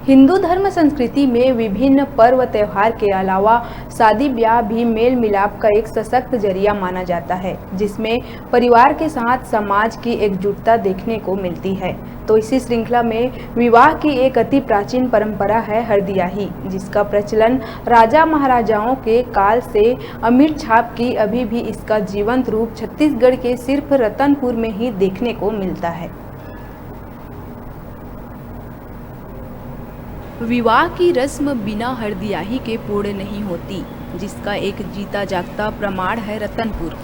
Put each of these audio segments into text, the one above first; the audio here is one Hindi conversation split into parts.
हिंदू धर्म संस्कृति में विभिन्न पर्व त्योहार के अलावा शादी ब्याह भी मेल मिलाप का एक सशक्त जरिया माना जाता है, जिसमें परिवार के साथ समाज की एकजुटता देखने को मिलती है। तो इसी श्रृंखला में विवाह की एक अति प्राचीन परंपरा है हरदियाही, जिसका प्रचलन राजा महाराजाओं के काल से अमिट छाप की अभी भी इसका जीवंत रूप छत्तीसगढ़ के सिर्फ रतनपुर में ही देखने को मिलता है। विवाह की रस्म बिना हरदियाही के पूर्ण नहीं होती, जिसका एक जीता जागता प्रमाण है रतनपुर।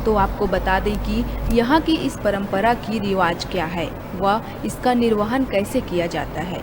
तो आपको बता दें कि यहाँ की इस परंपरा की रिवाज क्या है व इसका निर्वहन कैसे किया जाता है।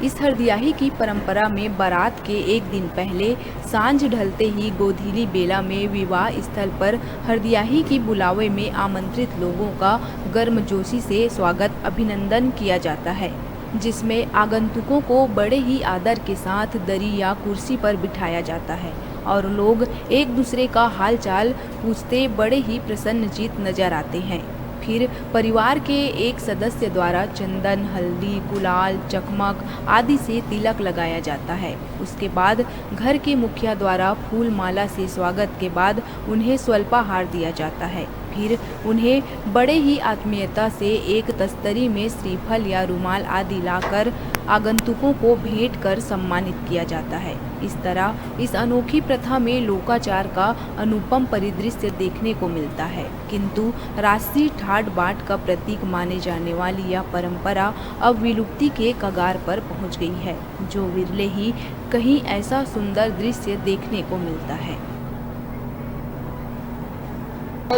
इस हरदियाही की परंपरा में बारात के एक दिन पहले सांझ ढलते ही गोधीली बेला में विवाह स्थल पर हरदियाही की बुलावे में आमंत्रित लोगों का गर्मजोशी से स्वागत अभिनंदन किया जाता है, जिसमें आगंतुकों को बड़े ही आदर के साथ दरी या कुर्सी पर बिठाया जाता है और लोग एक दूसरे का हालचाल पूछते बड़े ही प्रसन्नचित्त नजर आते हैं। फिर परिवार के एक सदस्य द्वारा चंदन, हल्दी, गुलाल, चकमक आदि से तिलक लगाया जाता है। उसके बाद घर के मुखिया द्वारा फूल माला से स्वागत के बाद उन्हें स्वल्पाहार दिया जाता है। फिर उन्हें बड़े ही आत्मीयता से एक तस्तरी में श्रीफल या रुमाल आदि लाकर आगंतुकों को भेंट कर सम्मानित किया जाता है। इस तरह इस अनोखी प्रथा में लोकाचार का अनुपम परिदृश्य देखने को मिलता है, किंतु राष्ट्रीय ठाट बाट का प्रतीक माने जाने वाली यह परंपरा अब विलुप्ति के कगार पर पहुंच गई है, जो विरले ही कहीं ऐसा सुंदर दृश्य देखने को मिलता है।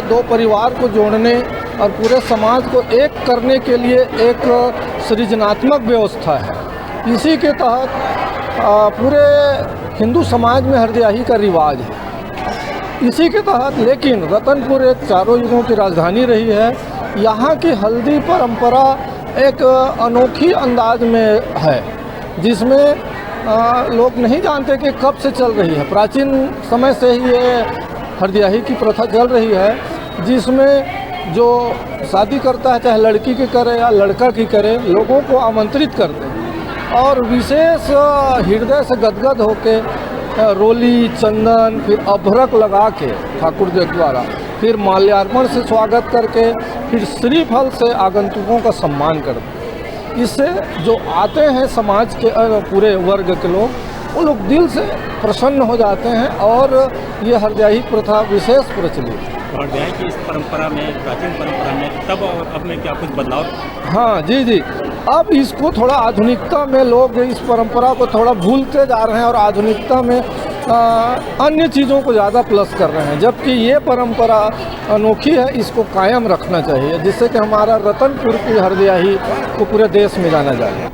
दो परिवार को जोड़ने और पूरे समाज को एक करने के लिए एक सृजनात्मक व्यवस्था है। इसी के तहत पूरे हिंदू समाज में हरदियाही का रिवाज है। इसी के तहत लेकिन रतनपुर एक चारों युगों की राजधानी रही है। यहाँ की हल्दी परंपरा एक अनोखी अंदाज में है, जिसमें लोग नहीं जानते कि कब से चल रही है। प्राचीन समय से ही ये हरदियाही की प्रथा चल रही है, जिसमें जो शादी करता है, चाहे लड़की की करे या लड़का की करे, लोगों को आमंत्रित करते हैं और विशेष हृदय से गदगद होके रोली, चंदन, फिर अभ्रक लगा के ठाकुर जी द्वारा, फिर माल्यार्पण से स्वागत करके, फिर श्रीफल से आगंतुकों का सम्मान करते। इससे जो आते हैं समाज के पूरे वर्ग के लोग, वो लोग दिल से प्रसन्न हो जाते हैं और ये हरदियाही प्रथा विशेष प्रचलित है। हरदियाही की इस परंपरा में, प्राचीन परंपरा में तब और अब में क्या कुछ बदलाव? हाँ जी, अब इसको थोड़ा आधुनिकता में लोग इस परंपरा को थोड़ा भूलते जा रहे हैं और आधुनिकता में अन्य चीज़ों को ज़्यादा प्लस कर रहे हैं, जबकि ये परंपरा अनोखी है। इसको कायम रखना चाहिए, जिससे कि हमारा रतनपुर की हरदियाही को पूरे देश में जाना जाए।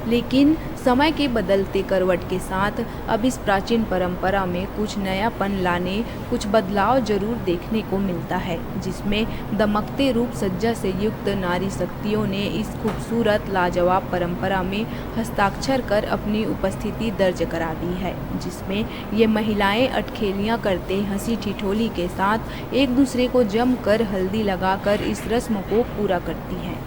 लेकिन समय के बदलते करवट के साथ अब इस प्राचीन परंपरा में कुछ नयापन लाने कुछ बदलाव जरूर देखने को मिलता है, जिसमें दमकते रूप सज्जा से युक्त नारी शक्तियों ने इस खूबसूरत लाजवाब परंपरा में हस्ताक्षर कर अपनी उपस्थिति दर्ज करा दी है, जिसमें ये महिलाएं अटखेलियां करते हंसी ठिठोली के साथ एक दूसरे को जमकर हल्दी लगाकर इस रस्म को पूरा करती हैं।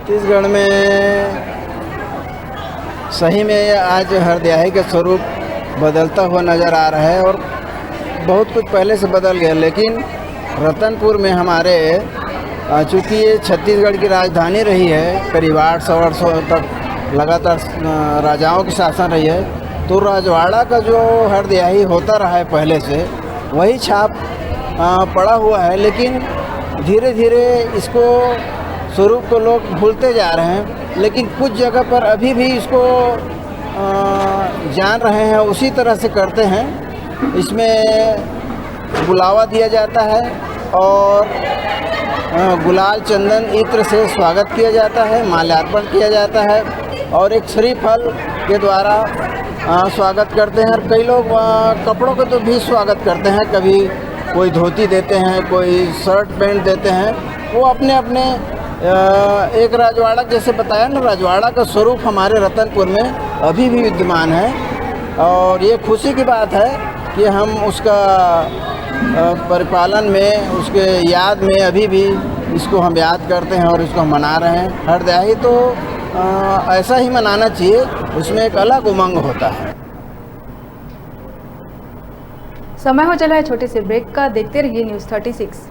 छत्तीसगढ़ में सही में आज हरदियाही का स्वरूप बदलता हुआ नज़र आ रहा है और बहुत कुछ पहले से बदल गया, लेकिन रतनपुर में हमारे चूँकि ये छत्तीसगढ़ की राजधानी रही है, करीब 800 वर्षों तक लगातार राजाओं की शासन रही है, तो राजवाड़ा का जो हरदियाही होता रहा है पहले से, वही छाप पड़ा हुआ है। लेकिन धीरे धीरे इसको स्वरूप को लोग भूलते जा रहे हैं, लेकिन कुछ जगह पर अभी भी इसको जान रहे हैं, उसी तरह से करते हैं। इसमें बुलावा दिया जाता है और गुलाल, चंदन, इत्र से स्वागत किया जाता है, माल्यार्पण किया जाता है और एक श्रीफल के द्वारा स्वागत करते हैं। और कई लोग कपड़ों का तो भी स्वागत करते हैं, कभी कोई धोती देते हैं, कोई शर्ट पैंट देते हैं। वो अपने अपने एक राजवाड़ा, जैसे बताया ना, राजवाड़ा का स्वरूप हमारे रतनपुर में अभी भी विद्यमान है और ये खुशी की बात है कि हम उसका परिपालन में, उसके याद में अभी भी इसको हम याद करते हैं और इसको हम मना रहे हैं। हरदयाही तो ऐसा ही मनाना चाहिए, उसमें एक अलग उमंग होता है। समय हो चला है छोटे से ब्रेक का, देखते रहिए न्यूज़ 36।